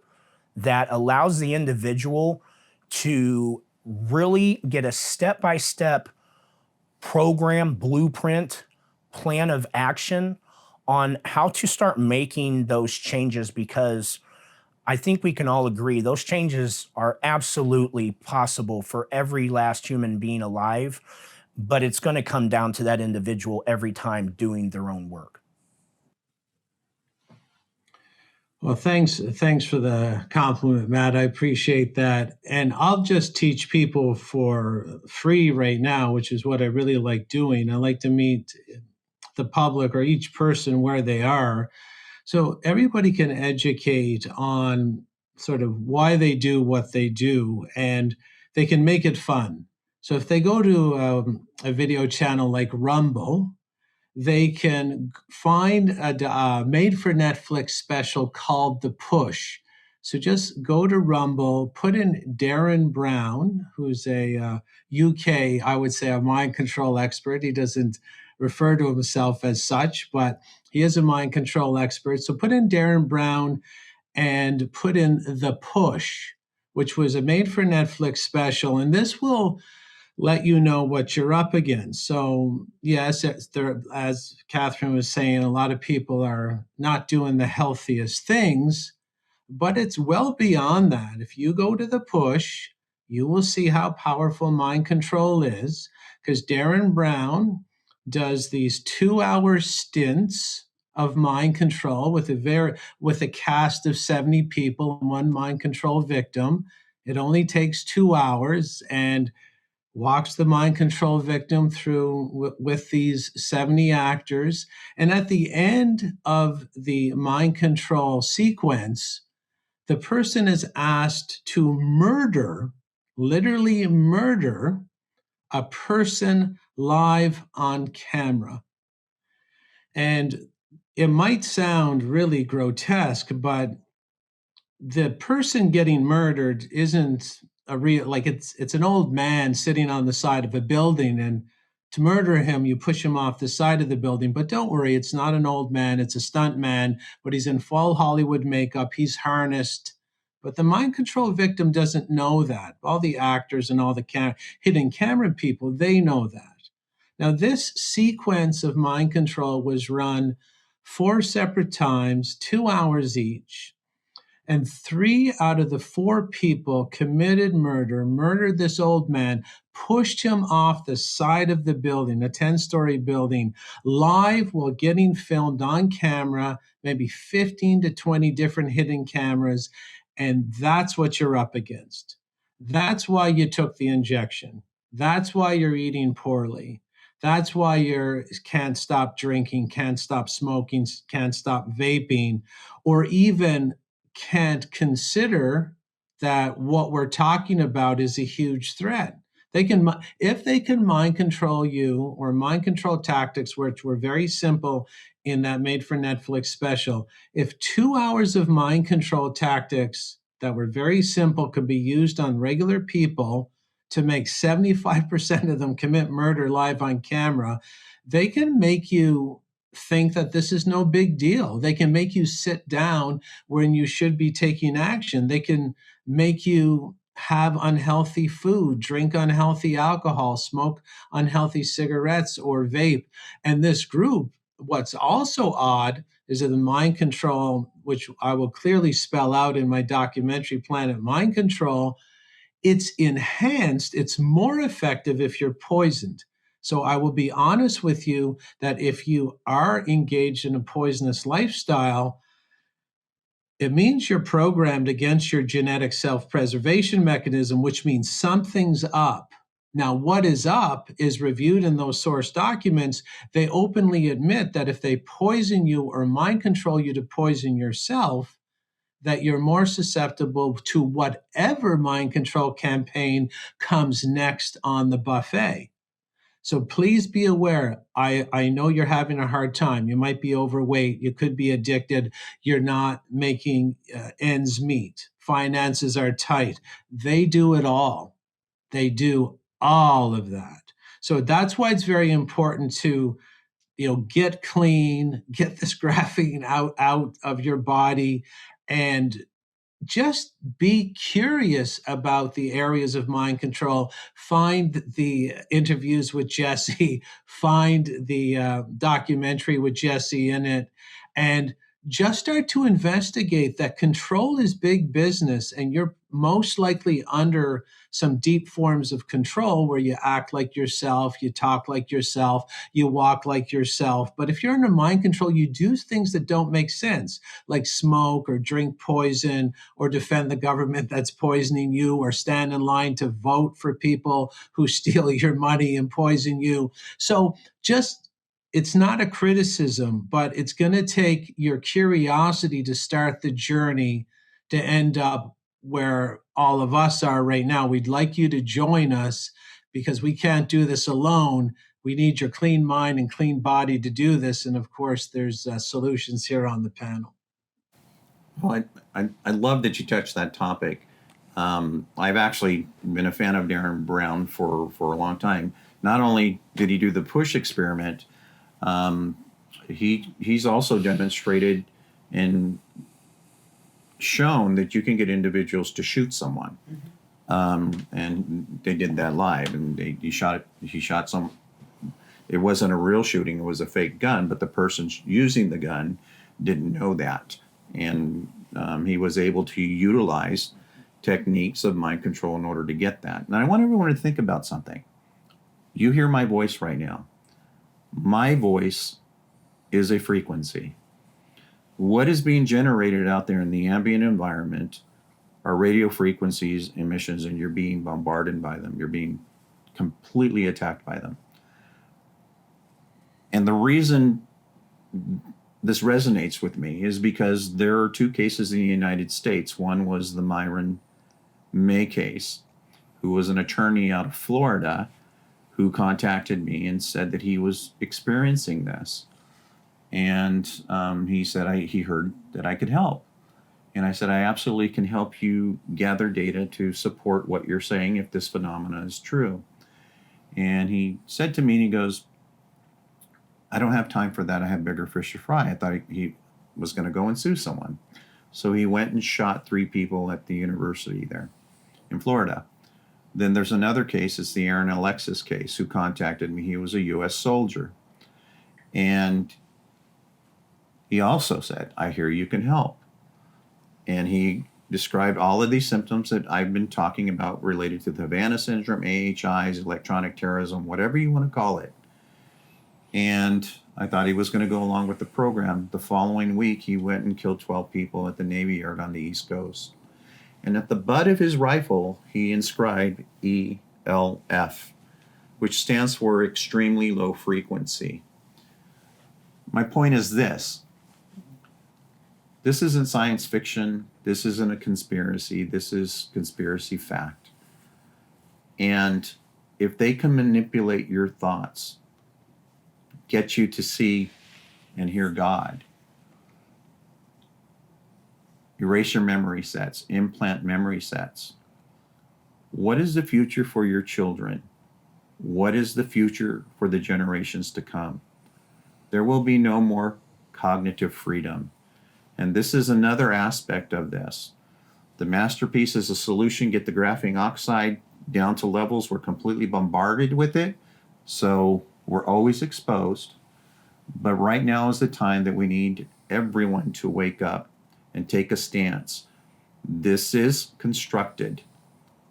that allows the individual to really get a step-by-step program, blueprint, plan of action on how to start making those changes, because I think we can all agree those changes are absolutely possible for every last human being alive, but it's going to come down to that individual every time doing their own work. Well, thanks for the compliment, Matt. I appreciate that. And I'll just teach people for free right now, which is what I really like doing. I like to meet the public or each person where they are, so everybody can educate on sort of why they do what they do, and they can make it fun. So if they go to a video channel like Rumble, they can find a made-for-Netflix special called The Push. So just go to Rumble, put in Darren Brown, who's a UK, I would say, a mind control expert. He doesn't refer to himself as such, but he is a mind control expert. So put in Darren Brown and put in The Push, which was a made-for-Netflix special. And this will let you know what you're up against. So yes, there, as Catherine was saying, a lot of people are not doing the healthiest things, but it's well beyond that. If you go to the push, you will see how powerful mind control is, because Darren Brown does these 2-hour stints of mind control with a cast of 70 people and one mind control victim. It only takes 2 hours, and walks the mind control victim through with these 70 actors. And at the end of the mind control sequence, the person is asked to murder, literally murder, a person live on camera. And it might sound really grotesque, but the person getting murdered isn't a real, like it's an old man sitting on the side of a building, and to murder him you push him off the side of the building. But don't worry, it's not an old man, it's a stunt man, but he's in full Hollywood makeup, he's harnessed. But the mind control victim doesn't know that. All the actors and all the hidden camera people, they know that. Now, this sequence of mind control was run 4 separate times, 2 hours each. And 3 out of the 4 people committed murdered this old man, pushed him off the side of the building, a 10-story building, live while getting filmed on camera, maybe 15 to 20 different hidden cameras. And that's what you're up against. That's why you took the injection. That's why you're eating poorly. That's why you can't stop drinking, can't stop smoking, can't stop vaping, or even can't consider that what we're talking about is a huge threat. If they can mind control you, or mind control tactics, which were very simple in that Made for Netflix special, if 2 hours of mind control tactics that were very simple could be used on regular people to make 75% of them commit murder live on camera, they can make you think that this is no big deal. They can make you sit down when you should be taking action. They can make you have unhealthy food, drink unhealthy alcohol, smoke unhealthy cigarettes or vape. And this group, what's also odd is that the mind control, which I will clearly spell out in my documentary, Planet Mind Control, it's enhanced, it's more effective if you're poisoned. So I will be honest with you that if you are engaged in a poisonous lifestyle, it means you're programmed against your genetic self-preservation mechanism, which means something's up. Now, what is up is reviewed in those source documents. They openly admit that if they poison you or mind control you to poison yourself, that you're more susceptible to whatever mind control campaign comes next on the buffet. So please be aware. I know you're having a hard time. You might be overweight. You could be addicted. You're not making ends meet. Finances are tight. They do it all. They do all of that. So that's why it's very important to, get clean, get this graphene out of your body, and just be curious about the areas of mind control. Find the interviews with Jesse, find the documentary with Jesse in it, and just start to investigate that control is big business, and you're most likely under some deep forms of control where you act like yourself, you talk like yourself, you walk like yourself. But if you're under mind control, you do things that don't make sense, like smoke or drink poison or defend the government that's poisoning you, or stand in line to vote for people who steal your money and poison you. So it's not a criticism, but it's going to take your curiosity to start the journey to end up where all of us are right now. We'd like you to join us because we can't do this alone. We need your clean mind and clean body to do this. And of course, there's solutions here on the panel. Well, I love that you touched that topic. I've actually been a fan of Darren Brown for a long time. Not only did he do the push experiment, he's also demonstrated and shown that you can get individuals to shoot someone. And they did that live, and he shot some. It wasn't a real shooting; it was a fake gun. But the person using the gun didn't know that, and he was able to utilize techniques of mind control in order to get that. And I want everyone to think about something. You hear my voice right now. My voice is a frequency. What is being generated out there in the ambient environment are radio frequencies, emissions, and you're being bombarded by them. You're being completely attacked by them. And the reason this resonates with me is because there are two cases in the United States. One was the Myron May case, who was an attorney out of Florida who contacted me and said that he was experiencing this. And he said he heard that I could help. And I said, I absolutely can help you gather data to support what you're saying if this phenomena is true. And he said to me, and he goes, I don't have time for that. I have bigger fish to fry. I thought he was going to go and sue someone. So he went and shot 3 people at the university there in Florida. Then there's another case. It's the Aaron Alexis case, who contacted me. He was a U.S. soldier. And he also said, I hear you can help. And he described all of these symptoms that I've been talking about related to the Havana Syndrome, AHIs, electronic terrorism, whatever you want to call it. And I thought he was going to go along with the program. The following week, he went and killed 12 people at the Navy Yard on the East Coast. And at the butt of his rifle, he inscribed ELF, which stands for extremely low frequency. My point is this. This isn't science fiction. This isn't a conspiracy. This is conspiracy fact. And if they can manipulate your thoughts, get you to see and hear God, erase your memory sets, implant memory sets, what is the future for your children? What is the future for the generations to come? There will be no more cognitive freedom. And this is another aspect of this. The MasterPeace is a solution. Get the graphene oxide down to levels we're completely bombarded with it. So we're always exposed. But right now is the time that we need everyone to wake up and take a stance. This is constructed.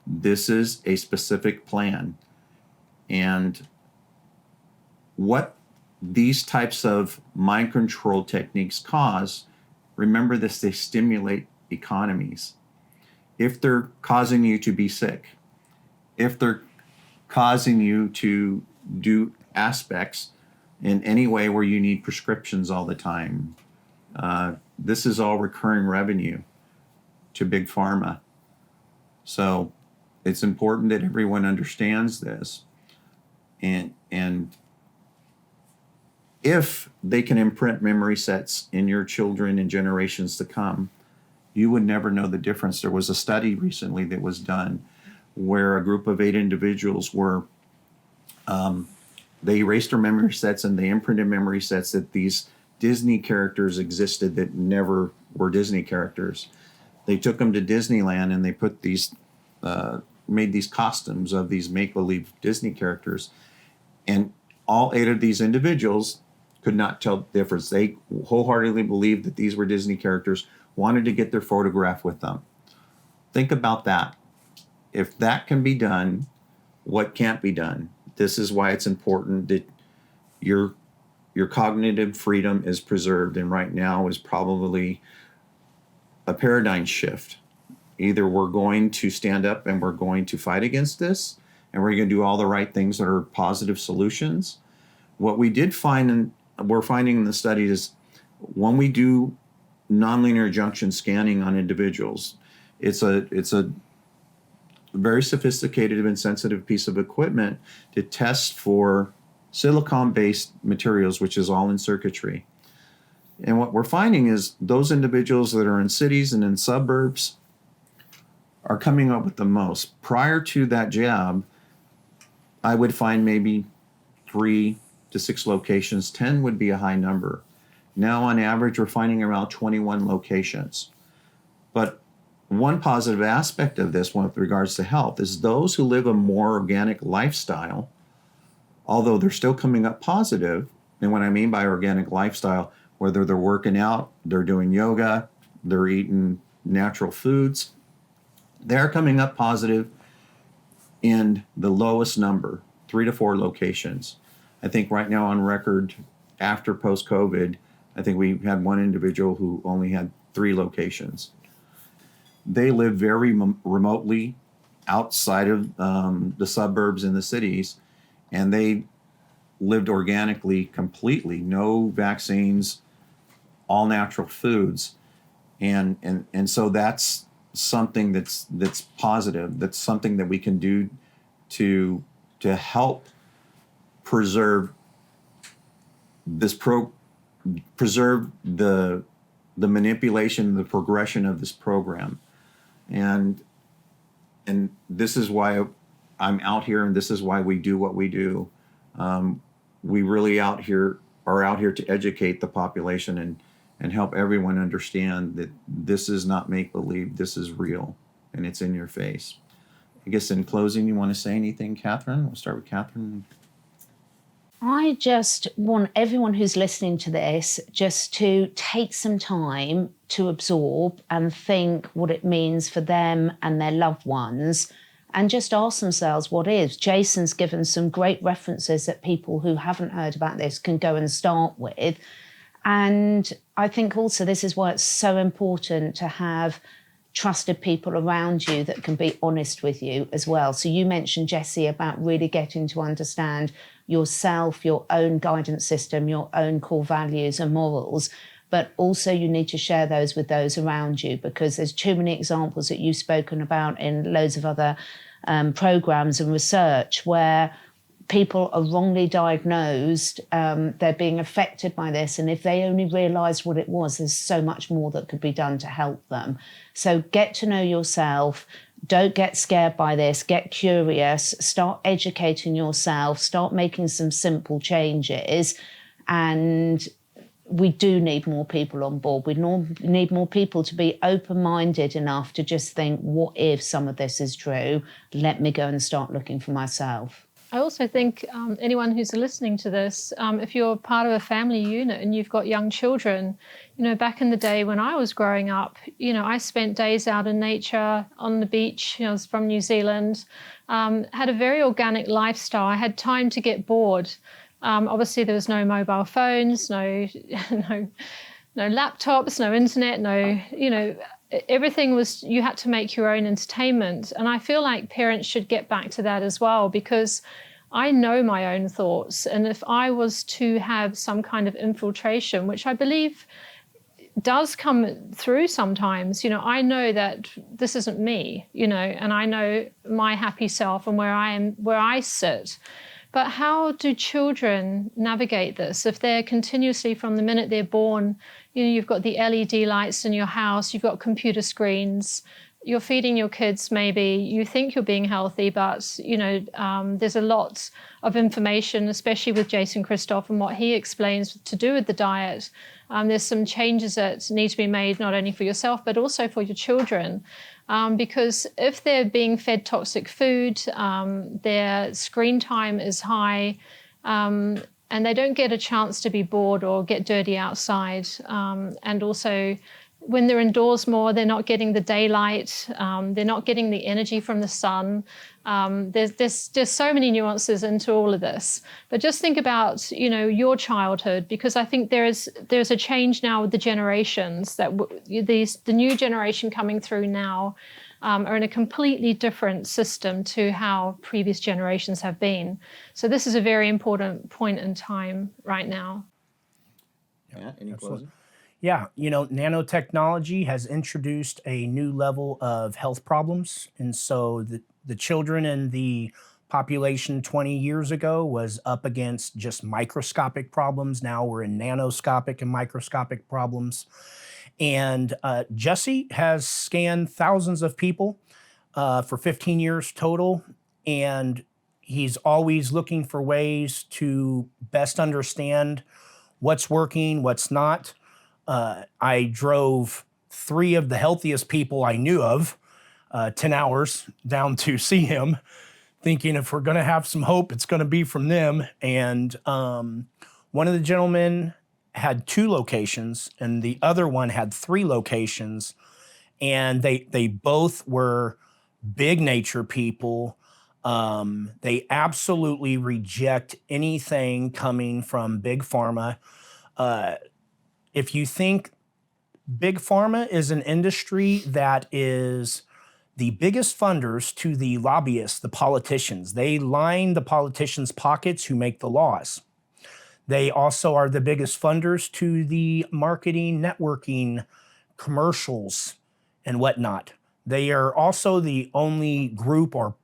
This is a specific plan. And what these types of mind control techniques cause, remember this, they stimulate economies. If they're causing you to be sick, if they're causing you to do aspects in any way where you need prescriptions all the time, this is all recurring revenue to big pharma. So it's important that everyone understands this. And if they can imprint memory sets in your children and generations to come, you would never know the difference. There was a study recently that was done where a group of 8 individuals were, they erased their memory sets and they imprinted memory sets that these Disney characters existed that never were Disney characters. They took them to Disneyland and they put these, made these costumes of these make-believe Disney characters. And all 8 of these individuals could not tell the difference. They wholeheartedly believed that these were Disney characters, wanted to get their photograph with them. Think about that. If that can be done, what can't be done? This is why it's important that your cognitive freedom is preserved. And right now is probably a paradigm shift. Either we're going to stand up and we're going to fight against this, and we're going to do all the right things that are positive solutions. What we did find, and we're finding in the study, is when we do nonlinear junction scanning on individuals, it's a very sophisticated and sensitive piece of equipment to test for silicon-based materials, which is all in circuitry. And what we're finding is those individuals that are in cities and in suburbs are coming up with the most. Prior to that jab, I would find maybe 3 to 6 locations. 10 would be a high number. Now, on average, we're finding around 21 locations. But one positive aspect of this with regards to health is those who live a more organic lifestyle, although they're still coming up positive. And what I mean by organic lifestyle, whether they're working out, they're doing yoga, they're eating natural foods, they're coming up positive in the lowest number, 3 to 4 locations. I think right now on record, after post-COVID, I think we had one individual who only had 3 locations. They live very remotely outside of the suburbs and the cities, and they lived organically completely, no vaccines, all natural foods. And so that's something that's positive. That's something that we can do to help preserve preserve the manipulation, the progression of this program. And this is why I'm out here, and this is why we do what we do. We really are out here to educate the population and help everyone understand that this is not make-believe, this is real, and it's in your face. I guess in closing, you want to say anything, Catherine? We'll start with Catherine. I just want everyone who's listening to this just to take some time to absorb and think what it means for them and their loved ones, and just ask themselves what is. Jason's given some great references that people who haven't heard about this can go and start with. And I think also this is why it's so important to have trusted people around you that can be honest with you as well. So you mentioned, Jesse, about really getting to understand yourself, your own guidance system, your own core values and morals, but also you need to share those with those around you, because there's too many examples that you've spoken about in loads of other programs and research where people are wrongly diagnosed, they're being affected by this, and if they only realised what it was, there's so much more that could be done to help them. So get to know yourself, don't get scared by this, get curious, start educating yourself, start making some simple changes, and we do need more people on board. We need more people to be open-minded enough to just think, what if some of this is true? Let me go and start looking for myself. I also think anyone who's listening to this, if you're part of a family unit and you've got young children, back in the day when I was growing up, I spent days out in nature on the beach. I was from New Zealand, had a very organic lifestyle. I had time to get bored. Obviously, there was no mobile phones, no laptops, no internet, everything was, you had to make your own entertainment. And I feel like parents should get back to that as well, because I know my own thoughts. And if I was to have some kind of infiltration, which I believe does come through sometimes, I know that this isn't me, and I know my happy self and where I am, where I sit. But how do children navigate this if they're continuously, from the minute they're born, you've got the LED lights in your house, you've got computer screens, you're feeding your kids maybe, you think you're being healthy, but, there's a lot of information, especially with Jason Christoff and what he explains to do with the diet. There's some changes that need to be made, not only for yourself, but also for your children. Because if they're being fed toxic food, their screen time is high, and they don't get a chance to be bored or get dirty outside. And also, when they're indoors more, they're not getting the daylight, they're not getting the energy from the sun. There's so many nuances into all of this. But just think about, your childhood, because I think there's a change now with the generations, that the new generation coming through now are in a completely different system to how previous generations have been. So this is a very important point in time right now. Yeah, any closing? Yeah, nanotechnology has introduced a new level of health problems. And so the children in the population 20 years ago was up against just microscopic problems. Now we're in nanoscopic and microscopic problems. And Jesse has scanned thousands of people for 15 years total. And he's always looking for ways to best understand what's working, what's not. I drove 3 of the healthiest people I knew of, 10 hours down to see him, thinking if we're going to have some hope, it's going to be from them. And one of the gentlemen had 2 locations and the other one had 3 locations. And they both were big nature people. They absolutely reject anything coming from big pharma. If you think big pharma is an industry that is the biggest funders to the lobbyists, the politicians, they line the politicians' pockets who make the laws. They also are the biggest funders to the marketing, networking, commercials, and whatnot. They are also the only group or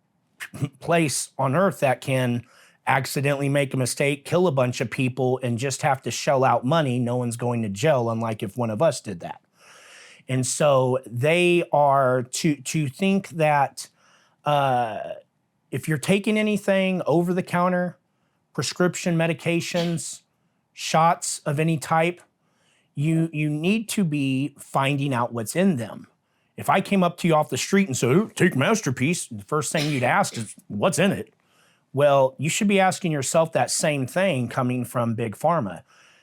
place on earth that can accidentally make a mistake, kill a bunch of people, and just have to shell out money. No one's going to jail, unlike if one of us did that. And so they are to think that if you're taking anything over the counter, prescription medications, shots of any type, you need to be finding out what's in them. If I came up to you off the street and said, "Ooh, take MasterPeace," the first thing you'd ask is, what's in it? Well, you should be asking yourself that same thing coming from big pharma.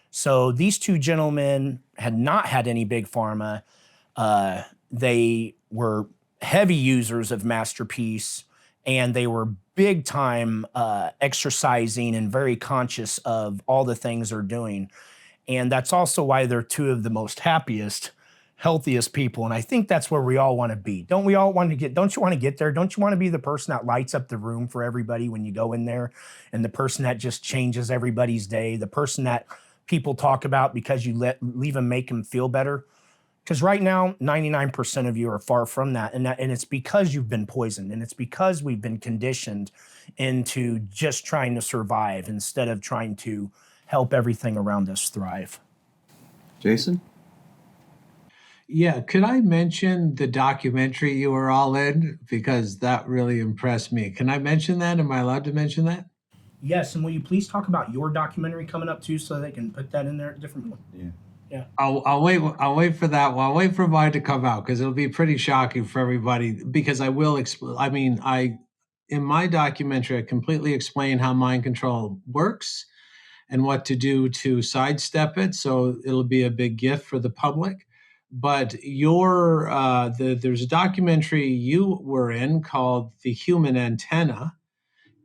So these 2 gentlemen had not had any big pharma. They were heavy users of MasterPeace, and they were big time exercising and very conscious of all the things they're doing. And that's also why they're 2 of the most happiest, healthiest people. And I think that's where we all want to be. Don't we all want to get, don't you want to get there? Don't you want to be the person that lights up the room for everybody when you go in there, and the person that just changes everybody's day, the person that people talk about because you leave them, make them feel better? Because right now, 99% of you are far from that. And it's because you've been poisoned, and it's because we've been conditioned into just trying to survive instead of trying to help everything around us thrive. Jason? Yeah, could I mention the documentary you were all in? Because that really impressed me. Can I mention that? Am I allowed to mention that? Yes, and will you please talk about your documentary coming up too, so they can put that in there at a different one? Yeah. I'll wait. I'll wait for that one. I'll wait for mine to come out because it'll be pretty shocking for everybody. Because I will explain. I mean, in my documentary, I completely explain how mind control works and what to do to sidestep it. So it'll be a big gift for the public. But there's a documentary you were in called "The Human Antenna."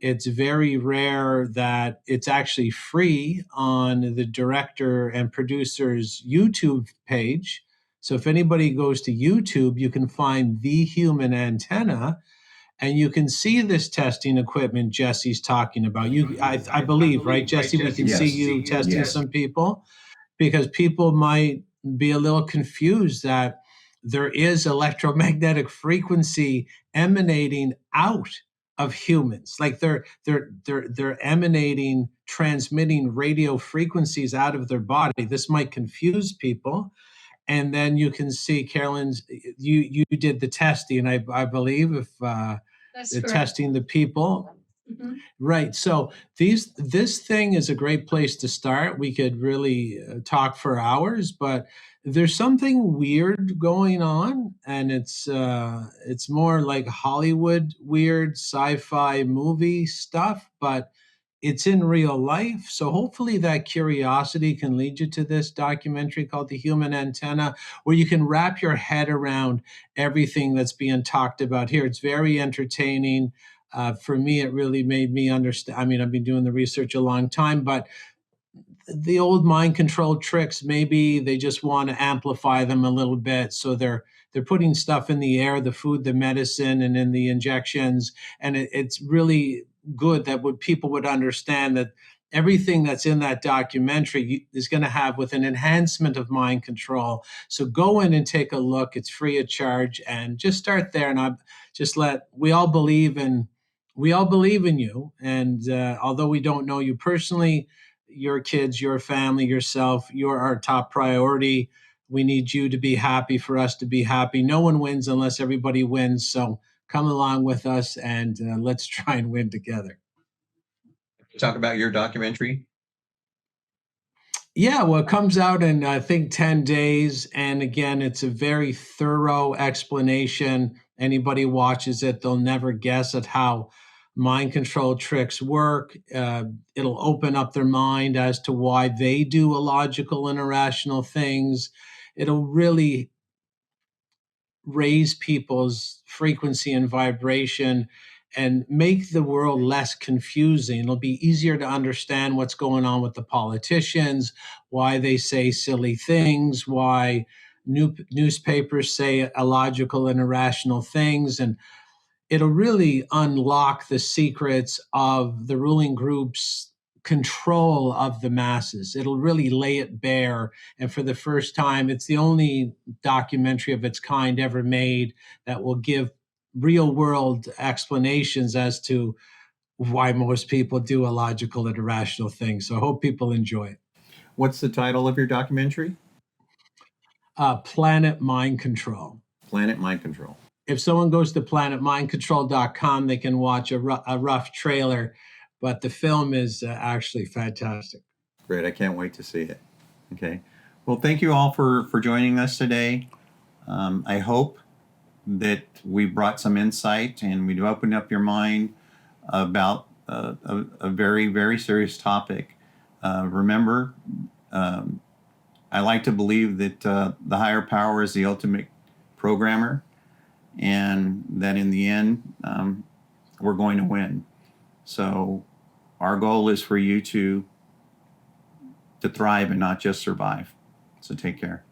It's very rare that it's actually free on the director and producer's YouTube page. So if anybody goes to YouTube, you can find The Human Antenna, and you can see this testing equipment Jesse's talking about. I believe, right, Jesse? We can Yes. see you testing Yes. some people, because people might be a little confused that there is electromagnetic frequency emanating out of humans. Like they're emanating, transmitting radio frequencies out of their body. This might confuse people. And then you can see, Carolyn's, you did the testing, I believe, if testing the people. Mm-hmm. Right. So this thing is a great place to start. We could really talk for hours, but there's something weird going on, and it's more like Hollywood weird sci-fi movie stuff, but it's in real life. So hopefully that curiosity can lead you to this documentary called The Human Antenna, where you can wrap your head around everything that's being talked about here. It's very entertaining. For me, it really made me understand. I mean, I've been doing the research a long time, but the old mind control tricks, maybe they just want to amplify them a little bit. So they're putting stuff in the air, the food, the medicine, and in the injections. And it's really good that people would understand that everything that's in that documentary is going to have with an enhancement of mind control. So go in and take a look. It's free of charge, and just start there. And we all believe in you. And although we don't know you personally, your kids, your family, yourself, you're our top priority. We need you to be happy for us to be happy. No one wins unless everybody wins. So come along with us, and let's try and win together. Talk about your documentary. Yeah, well, it comes out in, I think, 10 days. And again, it's a very thorough explanation. Anybody watches it, they'll never guess at how mind control tricks work. It'll open up their mind as to why they do illogical and irrational things. It'll really raise people's frequency and vibration and make the world less confusing. It'll be easier to understand what's going on with the politicians, why they say silly things, why newspapers say illogical and irrational things. And it'll really unlock the secrets of the ruling group's control of the masses. It'll really lay it bare. And for the first time, it's the only documentary of its kind ever made that will give real world explanations as to why most people do illogical and irrational things. So I hope people enjoy it. What's the title of your documentary? Planet Mind Control. Planet Mind Control. If someone goes to planetmindcontrol.com, they can watch a rough trailer, but the film is actually fantastic. Great. I can't wait to see it. Okay. Well, thank you all for joining us today. I hope that we brought some insight and we opened up your mind about a very, very serious topic. Remember, I like to believe that the higher power is the ultimate programmer, and that in the end, we're going to win. So our goal is for you to thrive and not just survive. So take care.